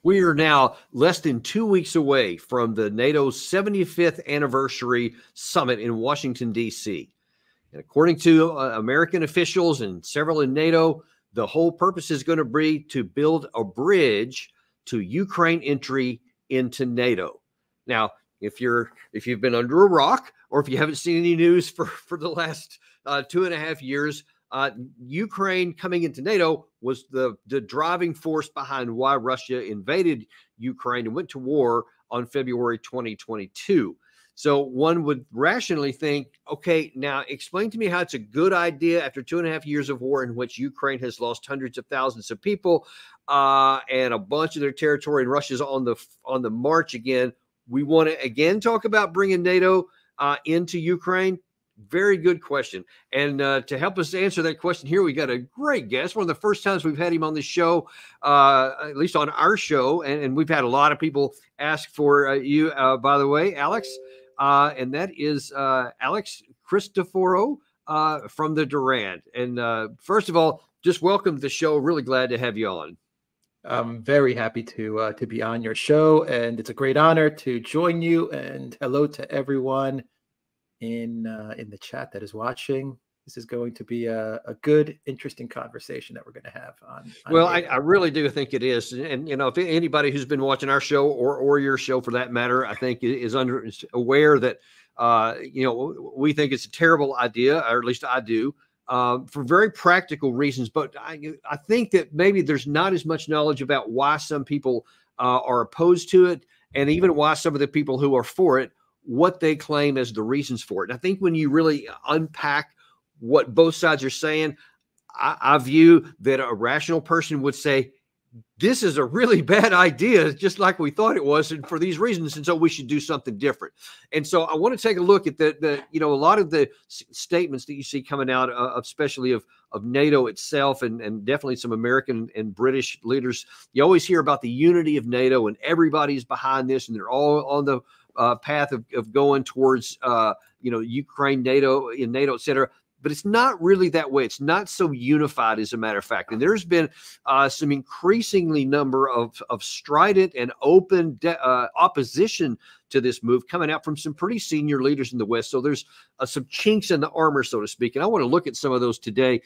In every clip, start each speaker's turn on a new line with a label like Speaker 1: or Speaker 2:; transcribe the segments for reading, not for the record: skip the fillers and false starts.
Speaker 1: We are now less than 2 weeks away from the NATO's 75th anniversary summit in Washington, D.C. And according to American officials and several in NATO, the whole purpose is going to be to build a bridge to Ukraine entry into NATO. Now, if you've been under a rock, or if you haven't seen any news for the last 2.5 years, Ukraine coming into NATO was the driving force behind why Russia invaded Ukraine and went to war on February 2022. So one would rationally think, okay, now explain to me how it's a good idea after 2.5 years of war in which Ukraine has lost hundreds of thousands of people and a bunch of their territory, and Russia's on the march again. We want to again talk about bringing NATO into Ukraine. Very good question. And to help us answer that question here, we got a great guest. One of the first times we've had him on the show, at least on our show. And we've had a lot of people ask for you, by the way, Alex. And that is Alex Cristoforo from the Durand. And first of all, just welcome to the show. Really glad to have you on.
Speaker 2: I'm very happy to be on your show, and it's a great honor to join you. And hello to everyone in the chat that is watching. This is going to be a good, interesting conversation that we're going to have on
Speaker 1: well, I really do think it is. And, if anybody who's been watching our show or your show for that matter, I think is aware that, we think it's a terrible idea, or at least I do, for very practical reasons. But I think that maybe there's not as much knowledge about why some people are opposed to it, and even why some of the people who are for it, what they claim as the reasons for it. And I think when you really unpack what both sides are saying, I view that a rational person would say, this is a really bad idea, just like we thought it was, and for these reasons, and so we should do something different. And so I want to take a look at a lot of the statements that you see coming out, especially of NATO itself, and definitely some American and British leaders. You always hear about the unity of NATO, and everybody's behind this, and they're all on the path of going towards, Ukraine, NATO, et cetera. But it's not really that way. It's not so unified, as a matter of fact. And there's been some increasingly number of strident and open opposition to this move coming out from some pretty senior leaders in the West. So there's some chinks in the armor, so to speak. And I want to look at some of those today.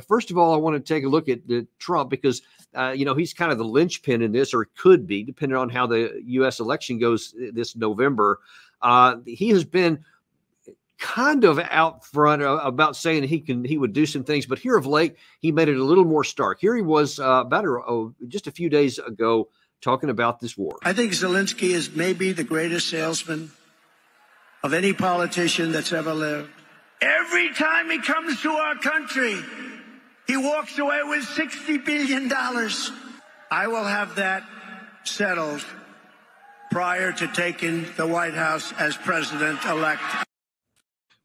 Speaker 1: First of all, I want to take a look at Trump, because he's kind of the linchpin in this, or could be, depending on how the U.S. election goes this November. He has been kind of out front about saying he would do some things, but here of late he made it a little more stark. Here he was just a few days ago talking about this war.
Speaker 3: I think Zelensky is maybe the greatest salesman of any politician that's ever lived. Every time he comes to our country, he walks away with $60 billion. I will have that settled prior to taking the White House as president-elect.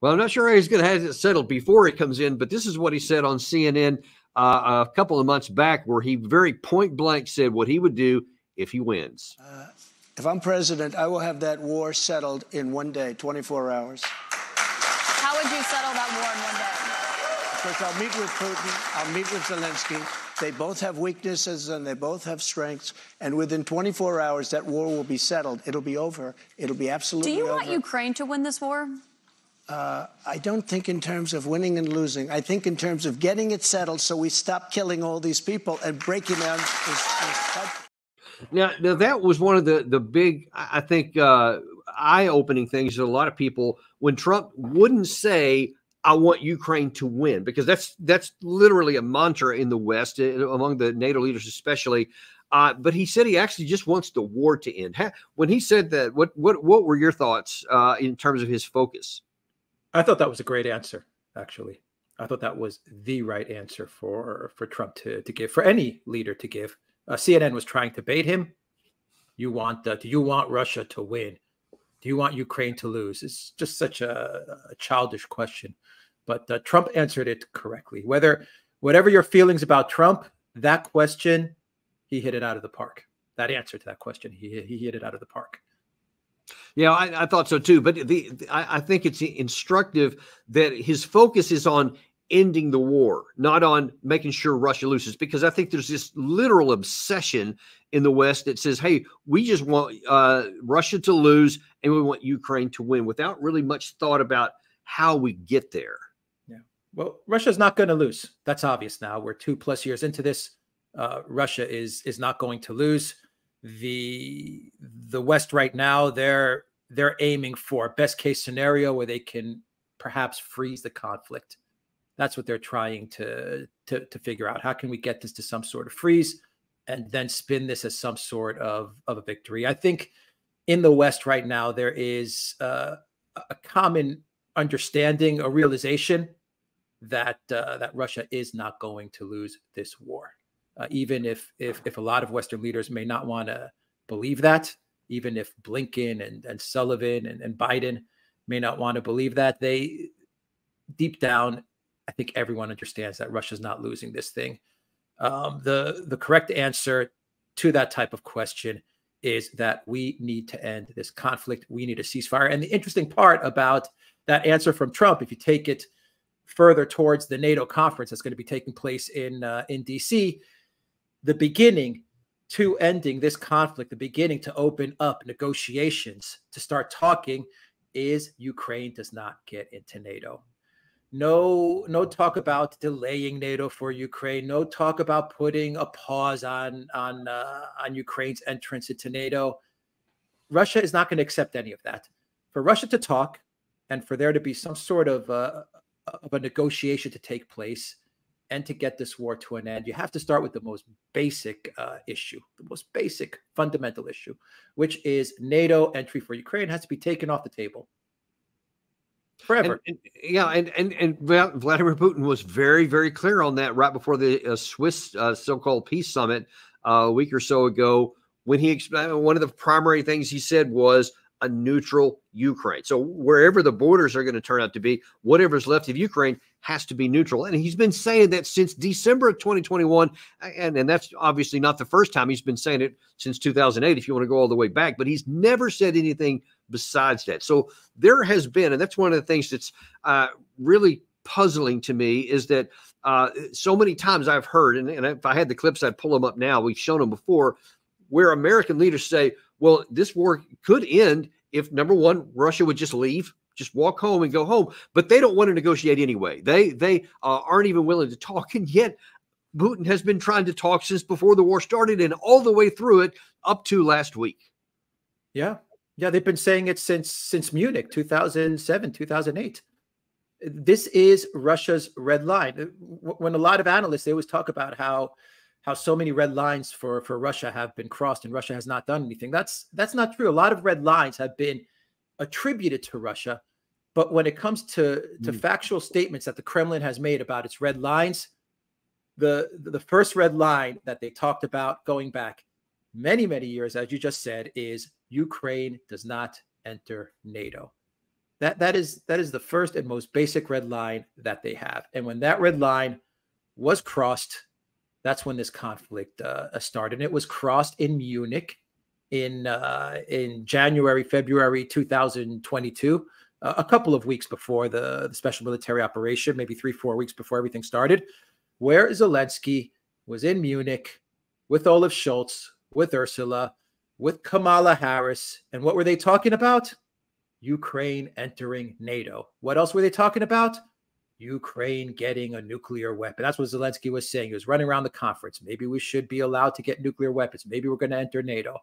Speaker 1: Well, I'm not sure he's going to have it settled before it comes in, but this is what he said on CNN a couple of months back, where he very point blank said what he would do if he wins.
Speaker 3: If I'm president, I will have that war settled in 1 day, 24 hours.
Speaker 4: How would you settle that war in 1 day?
Speaker 3: Because I'll meet with Putin, I'll meet with Zelensky. They both have weaknesses and they both have strengths. And within 24 hours, that war will be settled. It'll be over. It'll be absolutely over.
Speaker 4: Do you want Ukraine to win this war?
Speaker 3: I don't think in terms of winning and losing. I think in terms of getting it settled so we stop killing all these people and breaking down this country.
Speaker 1: Now, that was one of the big, I think, eye-opening things to a lot of people when Trump wouldn't say, I want Ukraine to win, because that's literally a mantra in the West, among the NATO leaders especially. But he said he actually just wants the war to end. When he said that, what were your thoughts in terms of his focus?
Speaker 2: I thought that was a great answer, actually. I thought that was the right answer for Trump to give, for any leader to give. CNN was trying to bait him. Do you want Russia to win? Do you want Ukraine to lose? It's just such a childish question. But Trump answered it correctly. Whatever your feelings about Trump, that question, he hit it out of the park. That answer to that question, he hit it out of the park.
Speaker 1: Yeah, I thought so too. But I think it's instructive that his focus is on ending the war, not on making sure Russia loses, because I think there's this literal obsession in the West that says, hey, we just want Russia to lose and we want Ukraine to win, without really much thought about how we get there.
Speaker 2: Yeah. Well, Russia's not going to lose. That's obvious now. We're 2+ years into this. Russia is not going to lose. The West right now, they're aiming for a best case scenario where they can perhaps freeze the conflict. That's what they're trying to figure out. How can we get this to some sort of freeze and then spin this as some sort of a victory? I think in the West right now, there is a common understanding, a realization that Russia is not going to lose this war. Even if a lot of Western leaders may not want to believe that, even if Blinken and Sullivan and Biden may not want to believe that, they deep down, I think everyone understands that Russia's not losing this thing. The correct answer to that type of question is that we need to end this conflict. We need a ceasefire. And the interesting part about that answer from Trump, if you take it further towards the NATO conference that's going to be taking place in DC, the beginning to ending this conflict, the beginning to open up negotiations, to start talking, is Ukraine does not get into NATO. No talk about delaying NATO for Ukraine. No talk about putting a pause on Ukraine's entrance into NATO. Russia is not going to accept any of that. For Russia to talk and for there to be some sort of a negotiation to take place and to get this war to an end, you have to start with the most basic issue, the most basic fundamental issue, which is NATO entry for Ukraine has to be taken off the table. Forever.
Speaker 1: And Vladimir Putin was very, very clear on that right before the Swiss so-called peace summit a week or so ago, when he explained one of the primary things he said was a neutral Ukraine. So wherever the borders are going to turn out to be, whatever's left of Ukraine has to be neutral. And he's been saying that since December of 2021. And that's obviously not the first time. He's been saying it since 2008, if you want to go all the way back. But he's never said anything besides that. So there has been, and that's one of the things that's really puzzling to me, is that so many times I've heard, and if I had the clips, I'd pull them up now. We've shown them before, where American leaders say, well, this war could end if, number one, Russia would just leave, just walk home and go home. But they don't want to negotiate anyway. They aren't even willing to talk. And yet Putin has been trying to talk since before the war started and all the way through it up to last week.
Speaker 2: Yeah. Yeah, they've been saying it since Munich, 2007, 2008. This is Russia's red line. When a lot of analysts, they always talk about how so many red lines for Russia have been crossed and Russia has not done anything. That's not true. A lot of red lines have been attributed to Russia, but when it comes to factual statements that the Kremlin has made about its red lines, the first red line that they talked about going back many, many years, as you just said, is Ukraine does not enter NATO. That is the first and most basic red line that they have. And when that red line was crossed, that's when this conflict started. And it was crossed in Munich in January, February 2022, a couple of weeks before the special military operation, maybe 3-4 weeks before everything started, where Zelensky was in Munich with Olaf Scholz, with Ursula, with Kamala Harris. And what were they talking about? Ukraine entering NATO. What else were they talking about? Ukraine getting a nuclear weapon. That's what Zelensky was saying. He was running around the conference. Maybe we should be allowed to get nuclear weapons. Maybe we're going to enter NATO.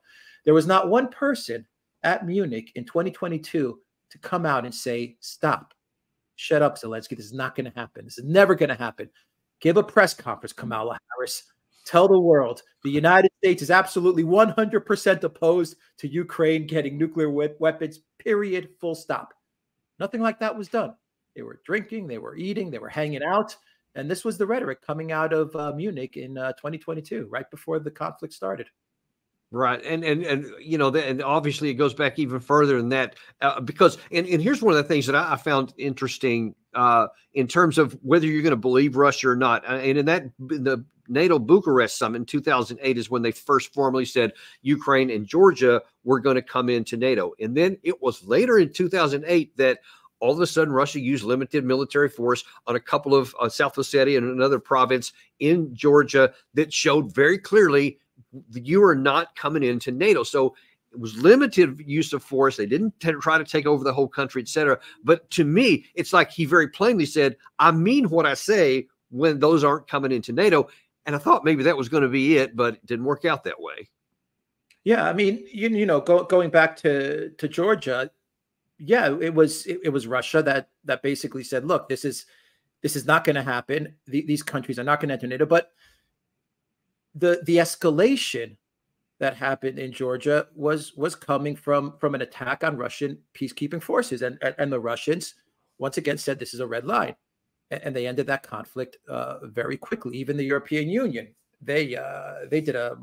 Speaker 2: There was not one person at Munich in 2022 to come out and say, stop, shut up, Zelensky. This is not going to happen. This is never going to happen. Give a press conference, Kamala Harris. Tell the world the United States is absolutely 100% opposed to Ukraine getting nuclear weapons, period, full stop. Nothing like that was done. They were drinking, they were eating, they were hanging out. And this was the rhetoric coming out of Munich in 2022, right before the conflict started.
Speaker 1: Right. And you know, and obviously it goes back even further than that, because and here's one of the things that I found interesting in terms of whether you're going to believe Russia or not. And in the NATO Bucharest summit in 2008 is when they first formally said Ukraine and Georgia were going to come into NATO. And then it was later in 2008 that all of a sudden Russia used limited military force on a couple of South Ossetia and another province in Georgia that showed very clearly you are not coming into NATO. So it was limited use of force. They didn't try to take over the whole country, etc. But to me, it's like he very plainly said, I mean what I say when those aren't coming into NATO. And I thought maybe that was going to be it, but it didn't work out that way.
Speaker 2: Yeah, I mean, going back to Georgia, yeah, it was Russia that basically said, look, this is not going to happen. These countries are not going to enter NATO. But the escalation that happened in Georgia was coming from an attack on Russian peacekeeping forces, and the Russians once again said this is a red line, and they ended that conflict very quickly. Even the European Union, they did a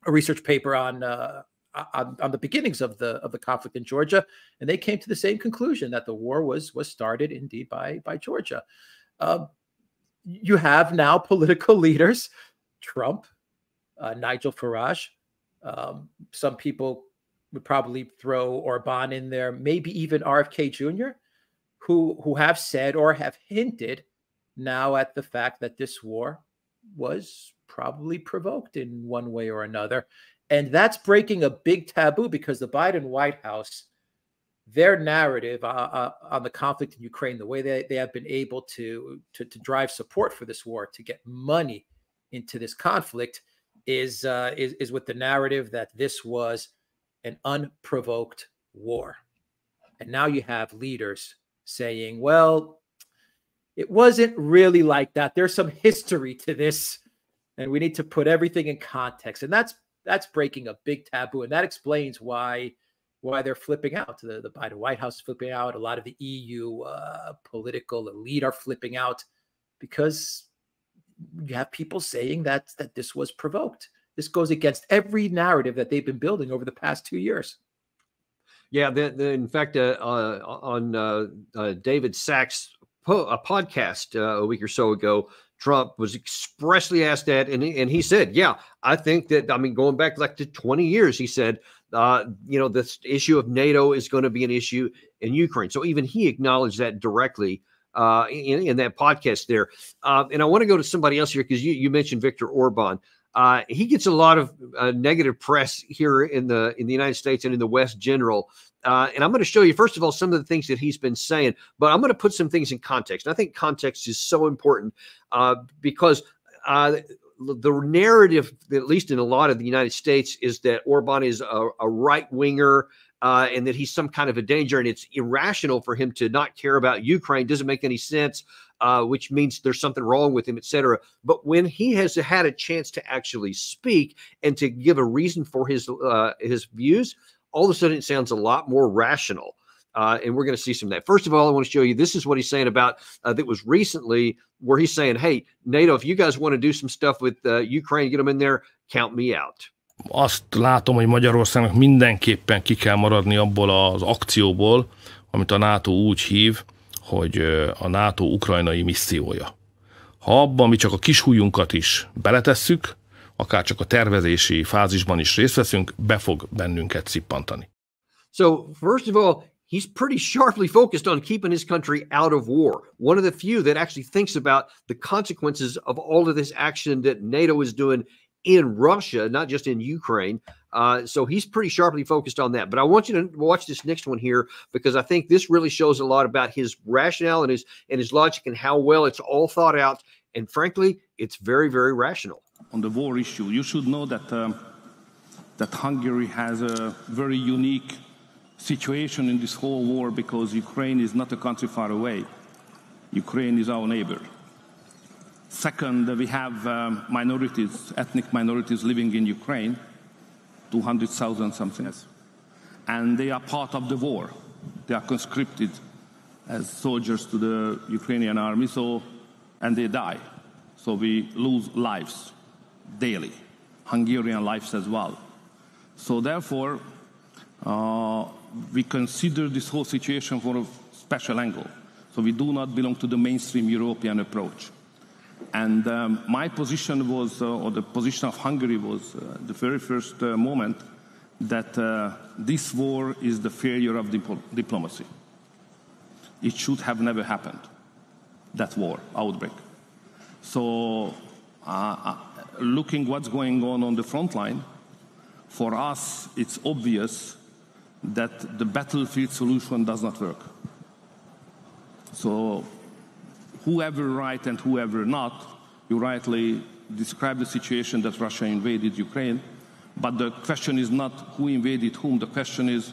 Speaker 2: research paper on the beginnings of the conflict in Georgia, and they came to the same conclusion that the war was started indeed by Georgia. You have now political leaders, Trump, Nigel Farage. Some people would probably throw Orban in there, maybe even RFK Jr., who have said or have hinted now at the fact that this war was probably provoked in one way or another. And that's breaking a big taboo, because the Biden White House, their narrative on the conflict in Ukraine, the way they have been able to drive support for this war, to get money into this conflict, is with the narrative that this was an unprovoked war. And now you have leaders saying, well, it wasn't really like that. There's some history to this, and we need to put everything in context. And that's breaking a big taboo. And that explains why they're flipping out. The Biden White House is flipping out. A lot of the EU political elite are flipping out, because you have people saying that this was provoked. This goes against every narrative that they've been building over the past 2 years.
Speaker 1: Yeah, in fact, on David Sachs' podcast a week or so ago, Trump was expressly asked that, and he said, yeah, I think that, I mean, going back like to 20 years, he said, this issue of NATO is going to be an issue in Ukraine. So even he acknowledged that directly in that podcast there. And I want to go to somebody else here, because you mentioned Viktor Orban. He gets a lot of negative press here in the United States and in the West general. And I'm going to show you, first of all, some of the things that he's been saying, but I'm going to put some things in context. And I think context is so important because the narrative, at least in a lot of the United States, is that Orban is a right-winger and that he's some kind of a danger, and it's irrational for him to not care about Ukraine. Doesn't make any sense, which means there's something wrong with him, etc. But when he has had a chance to actually speak and to give a reason for his views, all of a sudden it sounds a lot more rational. And we're going to see some of that. First of all, I want to show you, this is what he's saying about that was recently, where he's saying, hey, NATO, if you guys want to do some stuff with Ukraine, get them in there, count me out.
Speaker 5: Azt látom, hogy Magyarországnak mindenképpen ki kell maradni abból az akcióból, amit a NATO úgy hív, hogy a NATO ukrajnai missziója. Ha abban mi csak a kis hújunkat is beletesszük, akár csak a tervezési fázisban is részt veszünk, be fog bennünket szippantani.
Speaker 1: So, first of all, he's pretty sharply focused on keeping his country out of war. One of the few that actually thinks about the consequences of all of this action that NATO is doing in Russia, not just in Ukraine. So he's pretty sharply focused on that. But I want you to watch this next one here, because I think this really shows a lot about his rationale and his logic and how well it's all thought out. And frankly, it's very, very rational.
Speaker 6: On the war issue, you should know that Hungary has a very unique situation in this whole war, because Ukraine is not a country far away. Ukraine is our neighbor. Second, we have minorities, ethnic minorities living in Ukraine, 200,000 something, and they are part of the war. They are conscripted as soldiers to the Ukrainian army, and they die. So we lose lives daily, Hungarian lives as well. So therefore, we consider this whole situation from a special angle. So we do not belong to the mainstream European approach. And my position was, or the position of Hungary was, the very first moment, that this war is the failure of diplomacy. it should have never happened, that war outbreak. So looking what's going on the front line, for us, it's obvious that the battlefield solution does not work. So whoever right and whoever not, you rightly describe the situation that Russia invaded Ukraine, but the question is not who invaded whom, the question is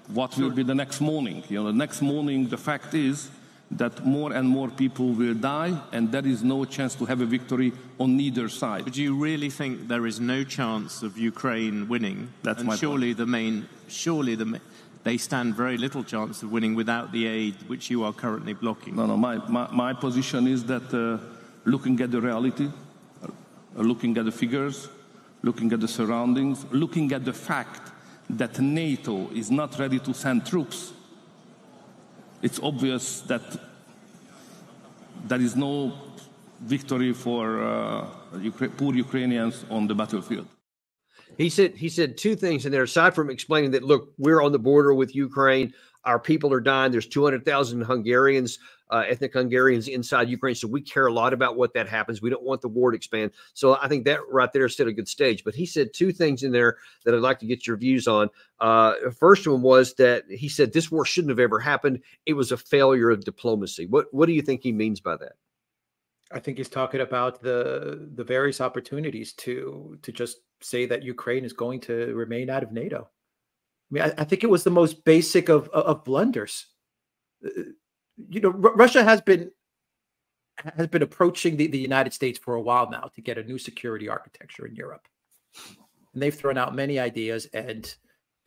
Speaker 6: what will be the next morning. You know, the next morning, the fact is that more and more people will die, and there is no chance to have a victory on neither side.
Speaker 7: But do you really think there is no chance of Ukraine winning?
Speaker 6: That's
Speaker 7: and
Speaker 6: my
Speaker 7: surely
Speaker 6: point.
Speaker 7: they stand very little chance of winning without the aid which you are currently blocking.
Speaker 6: No, my position is that looking at the reality, looking at the figures, looking at the surroundings, looking at the fact that NATO is not ready to send troops, it's obvious that there is no victory for poor Ukrainians on the battlefield.
Speaker 1: He said two things in there, aside from explaining that, look, we're on the border with Ukraine. Our people are dying. There's 200,000 Hungarians, ethnic Hungarians inside Ukraine. So we care a lot about what that happens. We don't want the war to expand. So I think that right there set a good stage. But he said two things in there that I'd like to get your views on. First one was that he said this war shouldn't have ever happened. It was a failure of diplomacy. What do you think he means by that?
Speaker 2: I think he's talking about the various opportunities to just say that Ukraine is going to remain out of NATO. I mean, I think it was the most basic of blunders. You know, Russia has been approaching the United States for a while now to get a new security architecture in Europe, and they've thrown out many ideas and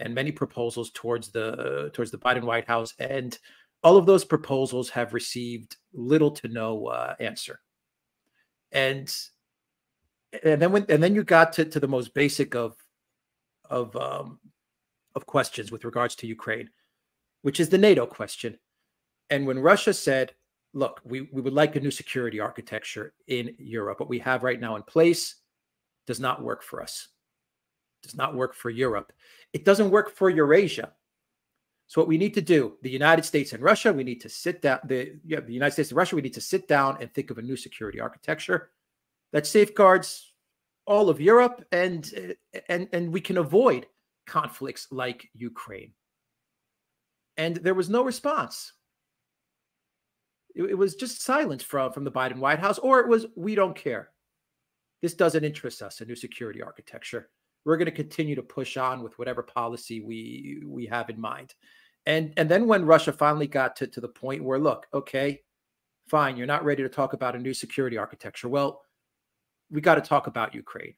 Speaker 2: many proposals towards the Biden White House, and all of those proposals have received little to no answer. And then you got to the most basic of questions with regards to Ukraine, which is the NATO question. And when Russia said, look, we would like a new security architecture in Europe, what we have right now in place does not work for us, does not work for Europe. It doesn't work for Eurasia. So what we need to do, the United States and Russia, we need to sit down, the United States and Russia, we need to sit down and think of a new security architecture that safeguards all of Europe, and we can avoid conflicts like Ukraine. And there was no response. It was just silence from the Biden White House, or it was, we don't care. This doesn't interest us, a new security architecture. We're going to continue to push on with whatever policy we have in mind. And then when Russia finally got to the point where, look, okay, fine, you're not ready to talk about a new security architecture. Well, we got to talk about Ukraine.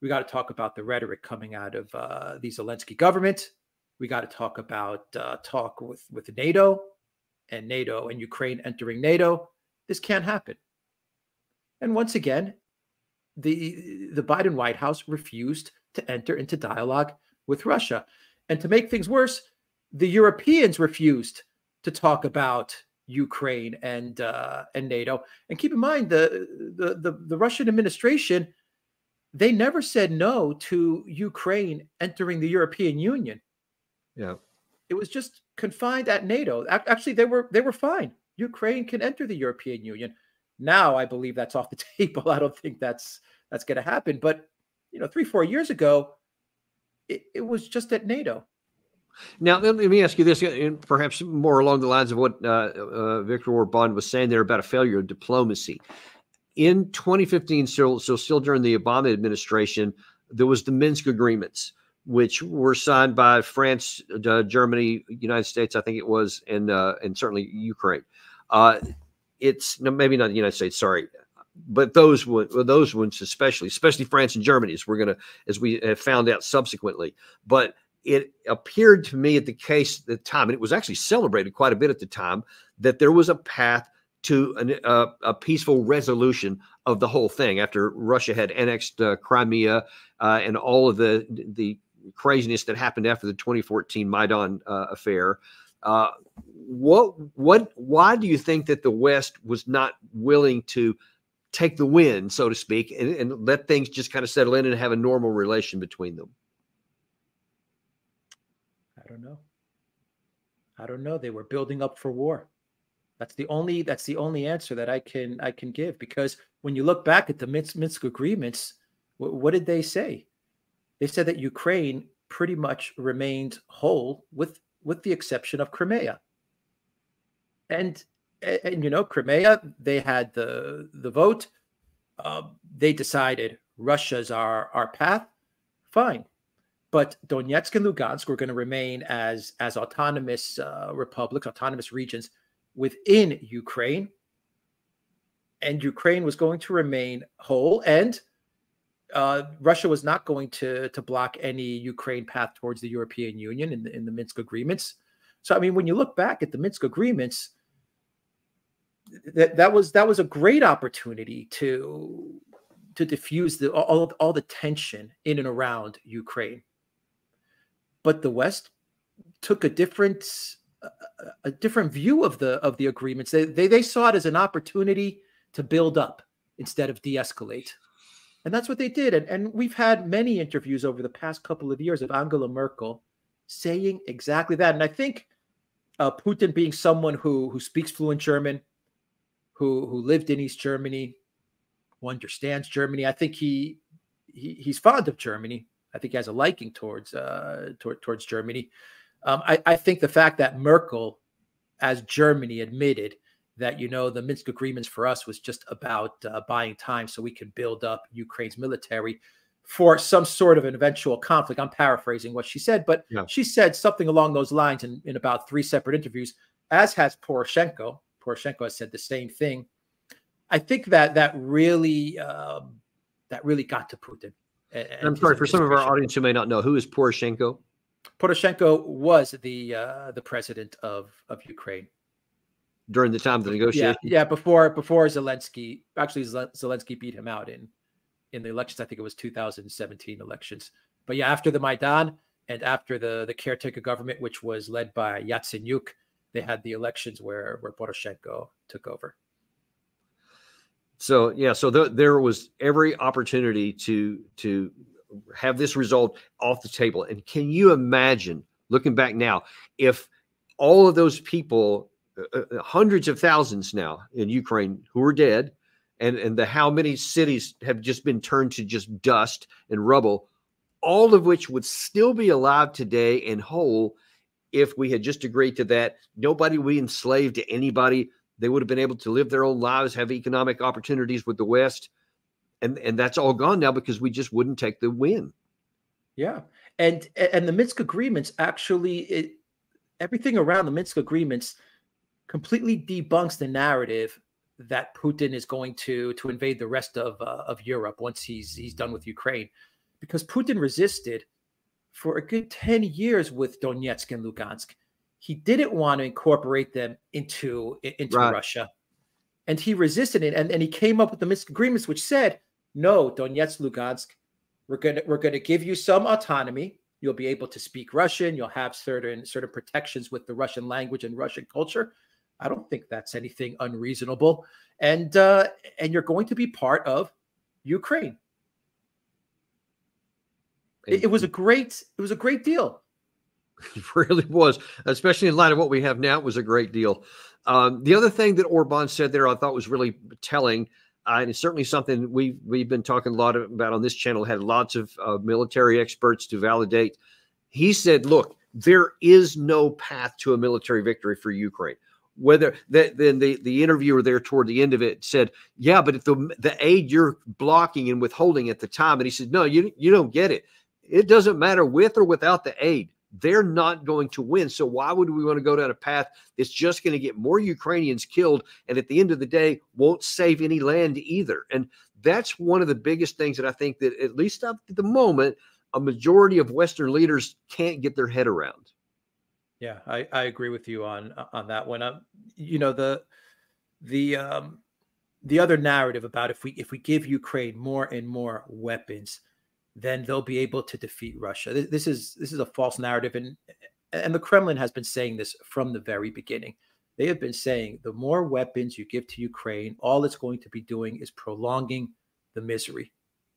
Speaker 2: We got to talk about the rhetoric coming out of the Zelensky government. We got to talk about talk with NATO and Ukraine entering NATO. This can't happen. And once again, the Biden White House refused to enter into dialogue with Russia. And to make things worse, the Europeans refused to talk about Ukraine and NATO. And keep in mind, the Russian administration, they never said no to Ukraine entering the European Union.
Speaker 1: Yeah,
Speaker 2: it was just confined at NATO. Actually, they were fine. Ukraine can enter the European Union. Now, I believe that's off the table. I don't think that's going to happen. But 3-4 years ago, it was just at NATO.
Speaker 1: Now, let me ask you this, and perhaps more along the lines of what Viktor Orban was saying there about a failure of diplomacy. In 2015, so still during the Obama administration, there was the Minsk agreements, which were signed by France, Germany, United States, I think it was, and certainly Ukraine. It's maybe not the United States, sorry, but those ones especially France and Germany, as we have found out subsequently. But it appeared to me at the time, and it was actually celebrated quite a bit at the time, that there was a path to a peaceful resolution of the whole thing after Russia had annexed Crimea and all of the craziness that happened after the 2014 Maidan affair. Why do you think that the West was not willing to take the win, so to speak, and let things just kind of settle in and have a normal relation between them?
Speaker 2: I don't know. They were building up for war. That's the only answer that I can give, because when you look back at the Minsk agreements, what did they say? They said that Ukraine pretty much remained whole with the exception of Crimea. And Crimea, they had the vote. They decided Russia's our path. Fine. But Donetsk and Lugansk were going to remain as autonomous republics, autonomous regions within Ukraine. And Ukraine was going to remain whole. And Russia was not going to block any Ukraine path towards the European Union in the Minsk agreements. So, I mean, when you look back at the Minsk agreements, that was a great opportunity to diffuse all the tension in and around Ukraine. But the West took a different view of the agreements. They saw it as an opportunity to build up instead of de-escalate. And that's what they did. And we've had many interviews over the past couple of years of Angela Merkel saying exactly that. And I think Putin, being someone who speaks fluent German, who lived in East Germany, who understands Germany, I think he's fond of Germany. I think he has a liking towards Germany. I think the fact that Merkel, as Germany, admitted that, the Minsk agreements for us was just about buying time so we can build up Ukraine's military for some sort of an eventual conflict. I'm paraphrasing what she said, but she said something along those lines in about 3 separate interviews, as has Poroshenko. Poroshenko has said the same thing. I think that really got to Putin.
Speaker 1: I'm sorry, for some of our audience who may not know, who is Poroshenko?
Speaker 2: Poroshenko was the president of Ukraine
Speaker 1: during the time of the negotiation.
Speaker 2: Yeah, before Zelensky. Actually, Zelensky beat him out in the elections. I think it was 2017 elections. But yeah, after the Maidan and after the caretaker government, which was led by Yatsenyuk, they had the elections where Poroshenko took over.
Speaker 1: So there was every opportunity to have this result off the table. And can you imagine, looking back now, if all of those people, hundreds of thousands now in Ukraine who are dead, and how many cities have just been turned to just dust and rubble, all of which would still be alive today and whole if we had just agreed to that. Nobody would be enslaved to anybody. They would have been able to live their own lives, have economic opportunities with the West. And that's all gone now because we just wouldn't take the win.
Speaker 2: Yeah. And the Minsk agreements, actually, everything around the Minsk agreements completely debunks the narrative that Putin is going to invade the rest of Europe once he's done with Ukraine. Because Putin resisted for a good 10 years with Donetsk and Lugansk. He didn't want to incorporate them into right. Russia. And he resisted it. And he came up with the Minsk agreements, which said, no, Donetsk, Lugansk, we're gonna give you some autonomy. You'll be able to speak Russian. You'll have certain protections with the Russian language and Russian culture. I don't think that's anything unreasonable. And you're going to be part of Ukraine. It was a great deal.
Speaker 1: It really was, especially in light of what we have now. It was a great deal. The other thing that Orban said there, I thought was really telling, and it's certainly something we've been talking a lot about on this channel, had lots of military experts to validate. He said, look, there is no path to a military victory for Ukraine. Whether then the interviewer there toward the end of it said, yeah, but if the aid you're blocking and withholding at the time, and he said, no, you don't get it. It doesn't matter with or without the aid. They're not going to win. So why would we want to go down a path that's just going to get more Ukrainians killed and at the end of the day won't save any land either? And that's one of the biggest things that I think that, at least up to the moment, a majority of Western leaders can't get their head around.
Speaker 2: Yeah, I agree with you on that one. The other narrative about if we give Ukraine more and more weapons, then they'll be able to defeat Russia. This is a false narrative, and the Kremlin has been saying this from the very beginning. They have been saying the more weapons you give to Ukraine, all it's going to be doing is prolonging the misery.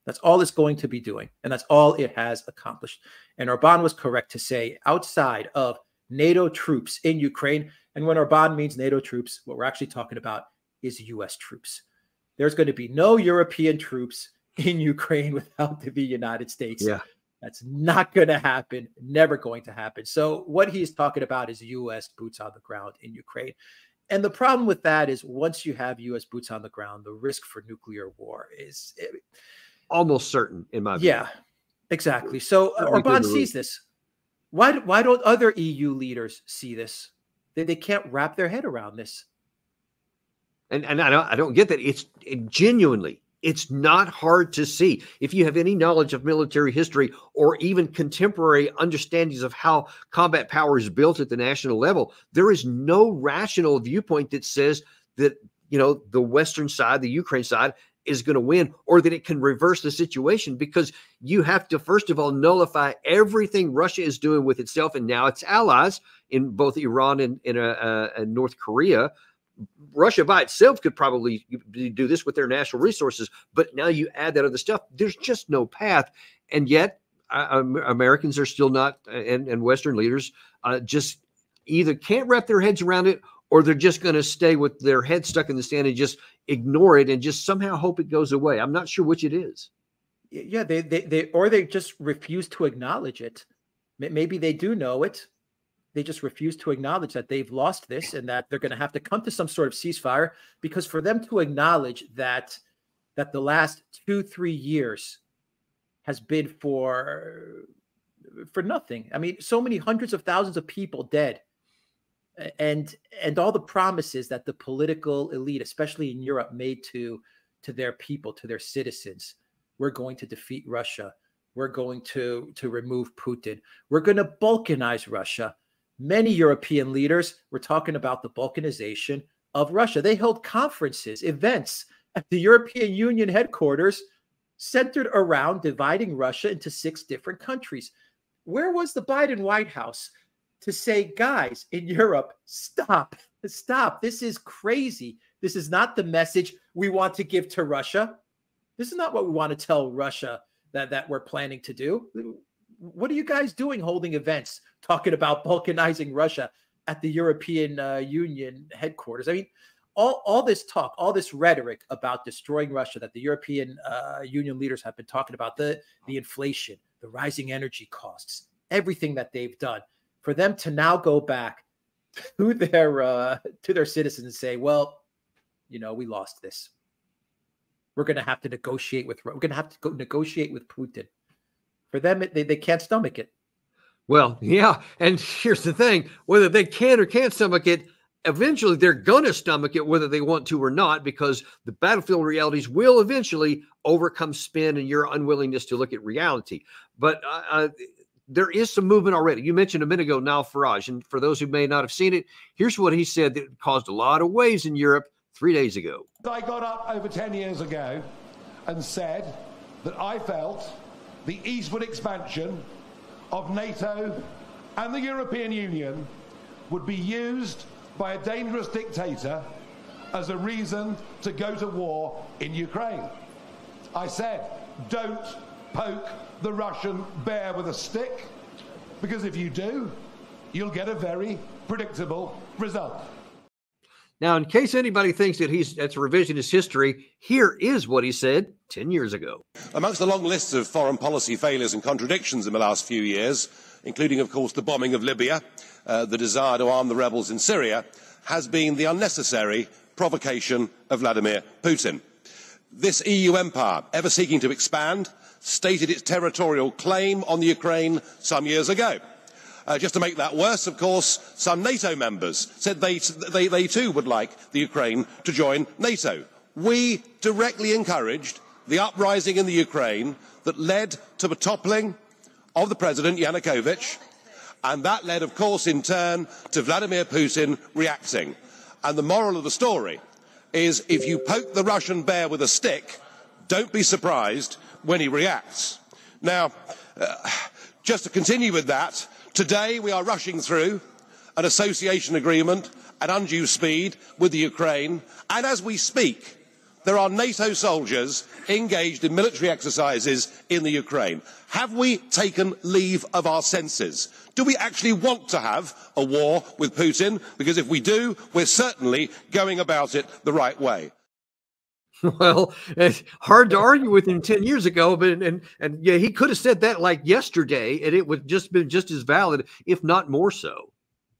Speaker 2: That's all it's going to be doing, and that's all it has accomplished. And Orban was correct to say, outside of NATO troops in Ukraine. And when Orban means NATO troops, what we're actually talking about is U.S. troops. There's going to be no European troops in Ukraine without the United States.
Speaker 1: Yeah.
Speaker 2: That's not going to happen, never going to happen. So what he's talking about is U.S. boots on the ground in Ukraine. And the problem with that is once you have U.S. boots on the ground, the risk for nuclear war is
Speaker 1: almost certain, in my view.
Speaker 2: Yeah, exactly. So Orban sees this. Why don't other EU leaders see this? They can't wrap their head around this.
Speaker 1: And I don't get that. It's genuinely, it's not hard to see. If you have any knowledge of military history or even contemporary understandings of how combat power is built at the national level, there is no rational viewpoint that says that, the Western side, the Ukraine side, is going to win, or that it can reverse the situation, because you have to, first of all, nullify everything Russia is doing with itself and now its allies in both Iran and North Korea. Russia by itself could probably do this with their natural resources, but now you add that other stuff. There's just no path. And yet Americans are still not, and Western leaders just either can't wrap their heads around it, or they're just going to stay with their head stuck in the sand and just ignore it and just somehow hope it goes away. I'm not sure which it is.
Speaker 2: Yeah, they just refuse to acknowledge it. Maybe they do know it. They just refuse to acknowledge that they've lost this and that they're going to have to come to some sort of ceasefire, because for them to acknowledge that the last 2-3 years has been for nothing. I mean, so many hundreds of thousands of people dead. And all the promises that the political elite, especially in Europe, made to their people, to their citizens. We're going to defeat Russia. We're going to remove Putin. We're going to Balkanize Russia. Many European leaders were talking about the Balkanization of Russia. They held conferences, events at the European Union headquarters centered around dividing Russia into 6 different countries. Where was the Biden White House to say, guys, in Europe, stop. This is crazy. This is not the message we want to give to Russia. This is not what we want to tell Russia that we're planning to do. What are you guys doing holding events talking about balkanizing Russia at the European Union headquarters? I mean, all this talk, all this rhetoric about destroying Russia that the European Union leaders have been talking about, the inflation, the rising energy costs, everything that they've done, for them to now go back to their citizens and say, well, we lost this. We're going to have to negotiate with Putin. For them, they can't stomach it.
Speaker 1: Well, yeah. And here's the thing, whether they can or can't stomach it, eventually they're going to stomach it, whether they want to or not, because the battlefield realities will eventually overcome spin and your unwillingness to look at reality. But there is some movement already. You mentioned a minute ago, Nigel Farage, and for those who may not have seen it, here's what he said that caused a lot of waves in Europe 3 days ago.
Speaker 8: I got up over 10 years ago and said that I felt the eastward expansion of NATO and the European Union would be used by a dangerous dictator as a reason to go to war in Ukraine. I said, don't poke the Russian bear with a stick, because if you do, you'll get a very predictable result.
Speaker 1: Now, in case anybody thinks that that's revisionist history, here is what he said 10 years ago.
Speaker 9: Amongst the long list of foreign policy failures and contradictions in the last few years, including, of course, the bombing of Libya, the desire to arm the rebels in Syria, has been the unnecessary provocation of Vladimir Putin. This EU empire, ever seeking to expand, stated its territorial claim on the Ukraine some years ago. Just to make that worse, of course, some NATO members said they too would like the Ukraine to join NATO. We directly encouraged the uprising in the Ukraine that led to the toppling of the President Yanukovych, and that led, of course, in turn to Vladimir Putin reacting. And the moral of the story is, if you poke the Russian bear with a stick, don't be surprised when he reacts. Now, just to continue with that, today we are rushing through an association agreement at undue speed with the Ukraine, and as we speak, there are NATO soldiers engaged in military exercises in the Ukraine. Have we taken leave of our senses? Do we actually want to have a war with Putin? Because if we do, we're certainly going about it the right way.
Speaker 1: Well, it's hard to argue with him 10 years ago, but and yeah, he could have said that like yesterday, and it would just been just as valid, if not more so.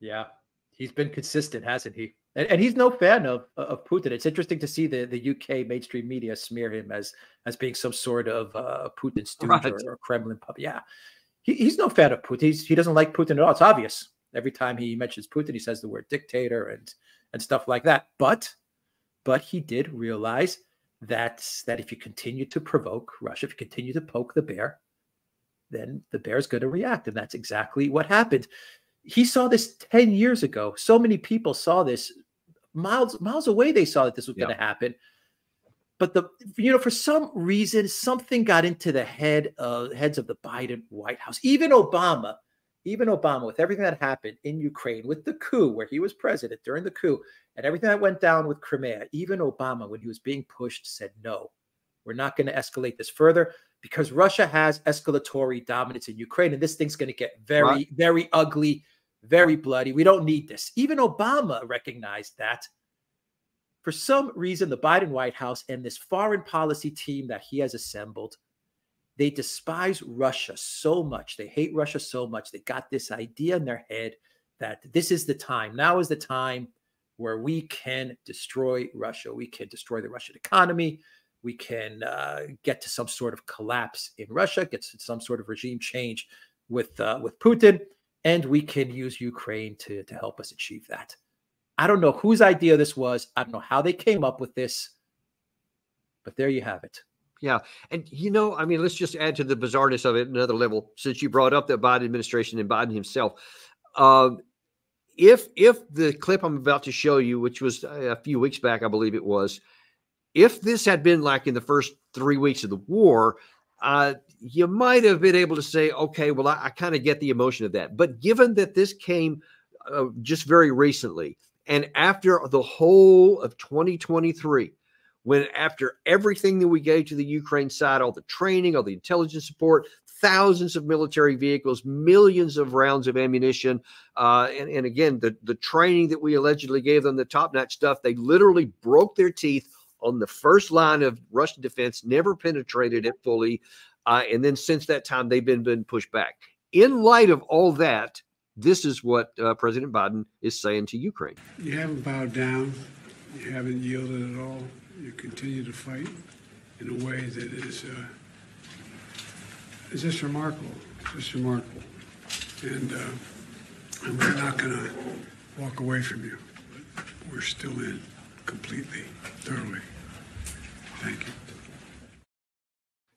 Speaker 2: Yeah, he's been consistent, hasn't he? And he's no fan of Putin. It's interesting to see the UK mainstream media smear him as being some sort of Putin stooge or Kremlin puppet. Yeah, he's no fan of Putin. He doesn't like Putin at all. It's obvious. Every time he mentions Putin, he says the word dictator and stuff like that. But he did realize that if you continue to provoke Russia, if you continue to poke the bear, then the bear is going to react. And that's exactly what happened. He saw this 10 years ago. So many people saw this miles away. They saw that this was going to happen. But for some reason, something got into the heads of the Biden White House. Even Obama, with everything that happened in Ukraine, with the coup where he was president during the coup, and everything that went down with Crimea, even Obama, when he was being pushed, said, no, we're not going to escalate this further because Russia has escalatory dominance in Ukraine. And this thing's going to get very, very ugly, very bloody. We don't need this. Even Obama recognized that. For some reason, the Biden White House and this foreign policy team that he has assembled, they despise Russia so much. They hate Russia so much. They got this idea in their head that this is the time. Now is the time where we can destroy Russia. We can destroy the Russian economy. We can get to some sort of collapse in Russia, get to some sort of regime change with Putin, and we can use Ukraine to help us achieve that. I don't know whose idea this was. I don't know how they came up with this, but there you have it.
Speaker 1: Yeah. And, I mean, let's just add to the bizarreness of it another level, since you brought up the Biden administration and Biden himself. If the clip I'm about to show you, which was a few weeks back, I believe it was, if this had been like in the first 3 weeks of the war, you might have been able to say, okay, well, I kind of get the emotion of that. But given that this came just very recently, and after the whole of 2023, when after everything that we gave to the Ukraine side, all the training, all the intelligence support, thousands of military vehicles, millions of rounds of ammunition, and again, the training that we allegedly gave them, the top-notch stuff, they literally broke their teeth on the first line of Russian defense, never penetrated it fully, and then since that time, they've been pushed back. In light of all that, this is what President Biden is saying to Ukraine.
Speaker 10: You haven't bowed down. You haven't yielded at all. You continue to fight in a way that is just remarkable. Just remarkable. And we're not going to walk away from you. But we're still in completely, thoroughly. Thank you.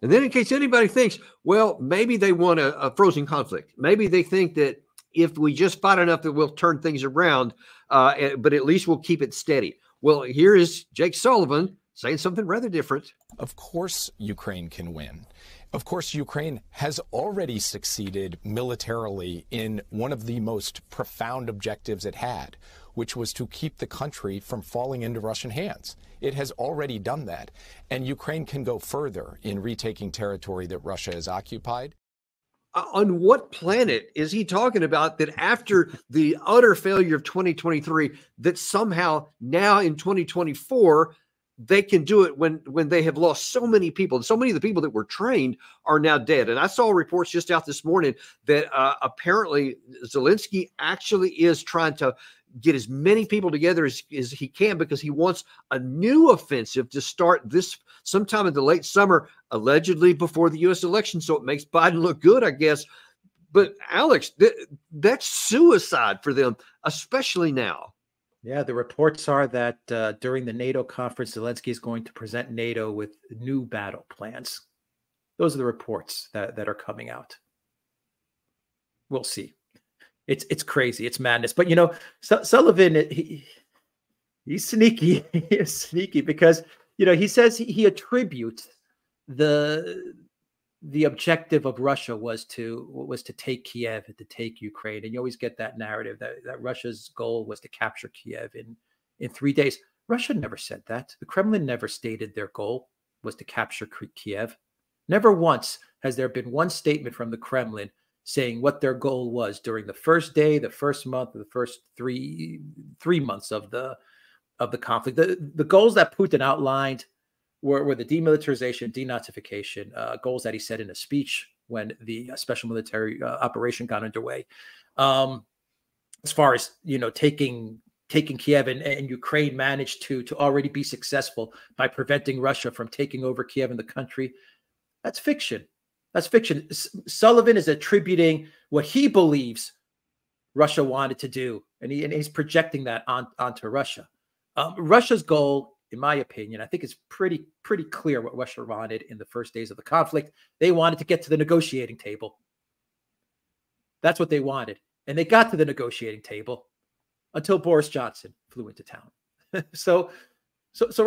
Speaker 1: And then in case anybody thinks, well, maybe they want a frozen conflict. Maybe they think that if we just fight enough that we'll turn things around, but at least we'll keep it steady. Well, here is Jake Sullivan saying something rather different.
Speaker 11: Of course, Ukraine can win. Of course, Ukraine has already succeeded militarily in one of the most profound objectives it had, which was to keep the country from falling into Russian hands. It has already done that. And Ukraine can go further in retaking territory that Russia has occupied.
Speaker 1: On what planet is he talking about that after the utter failure of 2023, that somehow now in 2024, they can do it when they have lost so many people? And so many of the people that were trained are now dead. And I saw reports just out this morning that apparently Zelensky actually is trying to get as many people together as he can, because he wants a new offensive to start this sometime in the late summer, allegedly before the U.S. election. So it makes Biden look good, I guess. But Alex, that's suicide for them, especially now.
Speaker 2: Yeah, the reports are that during the NATO conference, Zelensky is going to present NATO with new battle plans. Those are the reports that are coming out. We'll see. It's crazy. It's madness. But, Sullivan, he's sneaky. He is sneaky because, he says he attributes the objective of Russia was to take Kiev and to take Ukraine. And you always get that narrative that Russia's goal was to capture Kiev in 3 days. Russia never said that. The Kremlin never stated their goal was to capture Kiev. Never once has there been one statement from the Kremlin saying what their goal was during the first day, the first month, or the first three months of the conflict. The goals that Putin outlined were the demilitarization, denazification, goals that he said in a speech when the special military operation got underway. As far as, taking Kiev, and Ukraine managed to already be successful by preventing Russia from taking over Kiev and the country. That's fiction. That's fiction. Sullivan is attributing what he believes Russia wanted to do, and he's projecting that onto Russia. Russia's goal, in my opinion, I think it's pretty clear what Russia wanted in the first days of the conflict. They wanted to get to the negotiating table. That's what they wanted. And they got to the negotiating table until Boris Johnson flew into town. So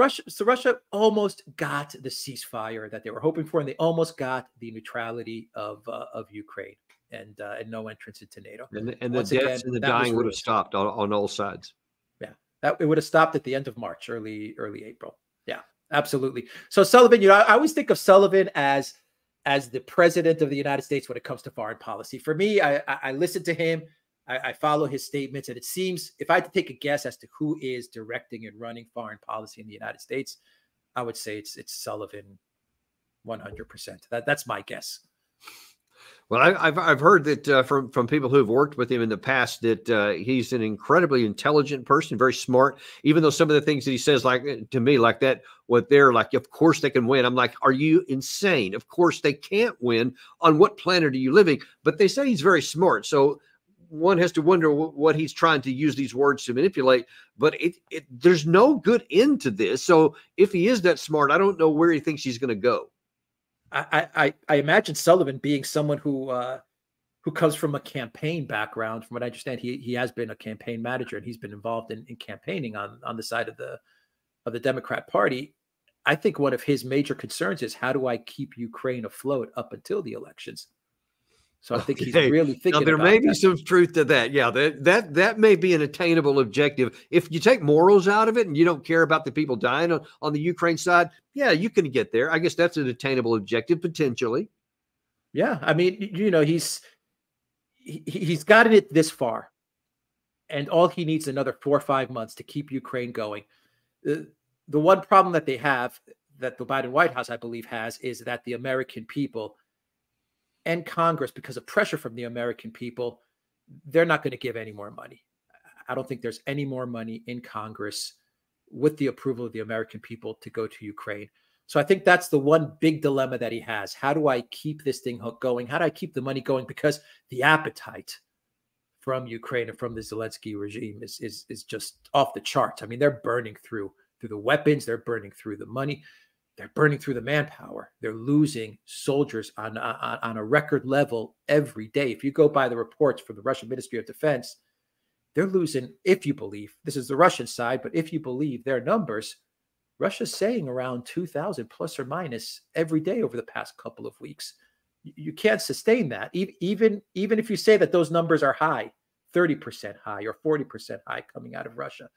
Speaker 2: Russia almost got the ceasefire that they were hoping for, and they almost got the neutrality of Ukraine and no entrance into NATO.
Speaker 1: And the deaths and the dying would have stopped on all sides.
Speaker 2: Yeah, it would have stopped at the end of March, early April. Yeah, absolutely. So Sullivan, I always think of Sullivan as the president of the United States when it comes to foreign policy. For me, I listen to him. I follow his statements, and it seems, if I had to take a guess as to who is directing and running foreign policy in the United States, I would say it's Sullivan, 100%. That's my guess.
Speaker 1: Well, I've heard that from people who have worked with him in the past that he's an incredibly intelligent person, very smart. Even though some of the things that he says, like to me, like that, what they're like, of course they can win. I'm like, are you insane? Of course they can't win. On what planet are you living? But they say he's very smart, so one has to wonder what he's trying to use these words to manipulate. But there's no good end to this. So if he is that smart, I don't know where he thinks he's going to go.
Speaker 2: I imagine Sullivan being someone who comes from a campaign background. From what I understand, he has been a campaign manager, and he's been involved in campaigning on the side of the Democrat Party. I think one of his major concerns is, how do I keep Ukraine afloat up until the elections? So I think he's really thinking.
Speaker 1: Now, there may be some truth to that. Yeah, that may be an attainable objective. If you take morals out of it and you don't care about the people dying on the Ukraine side, yeah, you can get there. I guess that's an attainable objective potentially.
Speaker 2: Yeah, I mean, he's gotten it this far, and all he needs another 4 or 5 months to keep Ukraine going. The one problem that they have, that the Biden White House, I believe, has, is that the American people and Congress, because of pressure from the American people, they're not going to give any more money. I don't think there's any more money in Congress with the approval of the American people to go to Ukraine. So I think that's the one big dilemma that he has. How do I keep this thing going? How do I keep the money going? Because the appetite from Ukraine and from the Zelensky regime is just off the charts. I mean, they're burning through the weapons. They're burning through the money. They're burning through the manpower. They're losing soldiers on a record level every day. If you go by the reports from the Russian Ministry of Defense, they're losing, if you believe, this is the Russian side, but if you believe their numbers, Russia's saying around 2,000 plus or minus every day over the past couple of weeks. You can't sustain that. Even if you say that those numbers are high, 30% high or 40% high coming out of Russia,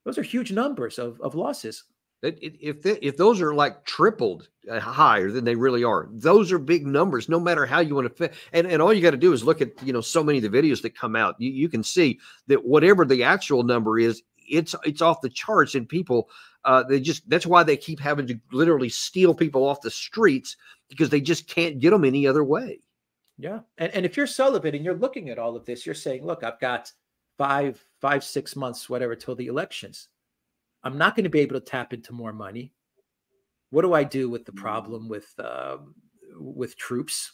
Speaker 2: those are huge numbers of losses.
Speaker 1: If those are like tripled higher than they really are, those are big numbers, no matter how you want to fit. And all you got to do is look at, so many of the videos that come out. You can see that whatever the actual number is, it's off the charts, and people, that's why they keep having to literally steal people off the streets, because they just can't get them any other way.
Speaker 2: Yeah. And if you're Sullivan and you're looking at all of this, you're saying, look, I've got 5-6 months, whatever, till the elections. I'm not going to be able to tap into more money. What do I do with the problem with troops?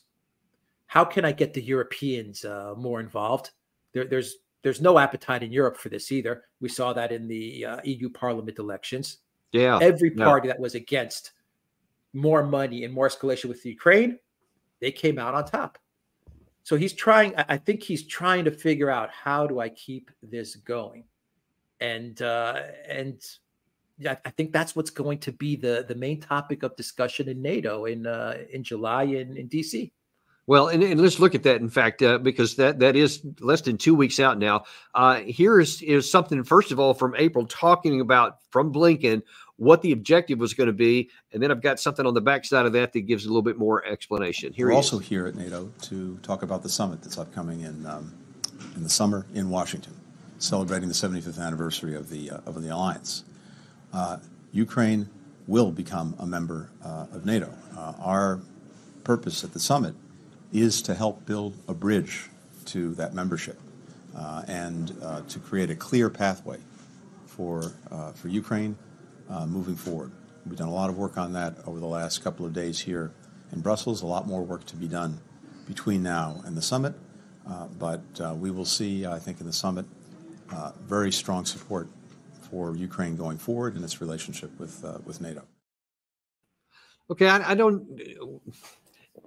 Speaker 2: How can I get the Europeans more involved? There's no appetite in Europe for this either. We saw that in the EU Parliament elections.
Speaker 1: Yeah,
Speaker 2: every party that was against more money and more escalation with Ukraine, they came out on top. So I think he's trying to figure out, how do I keep this going? And yeah, I think that's what's going to be the main topic of discussion in NATO in July in DC.
Speaker 1: Well, and let's look at that, in fact, because that is less than 2 weeks out now. Here is something, first of all, from April, talking about from Blinken what the objective was going to be. And then I've got something on the backside of that that gives a little bit more explanation.
Speaker 12: We're also here at NATO to talk about the summit that's upcoming in the summer in Washington, celebrating the 75th anniversary of the alliance. Ukraine will become a member of NATO. Our purpose at the summit is to help build a bridge to that membership and to create a clear pathway for Ukraine moving forward. We've done a lot of work on that over the last couple of days here in Brussels, a lot more work to be done between now and the summit, but we will see, I think, in the summit, very strong support for Ukraine going forward in its relationship with NATO.
Speaker 1: Okay, I don't...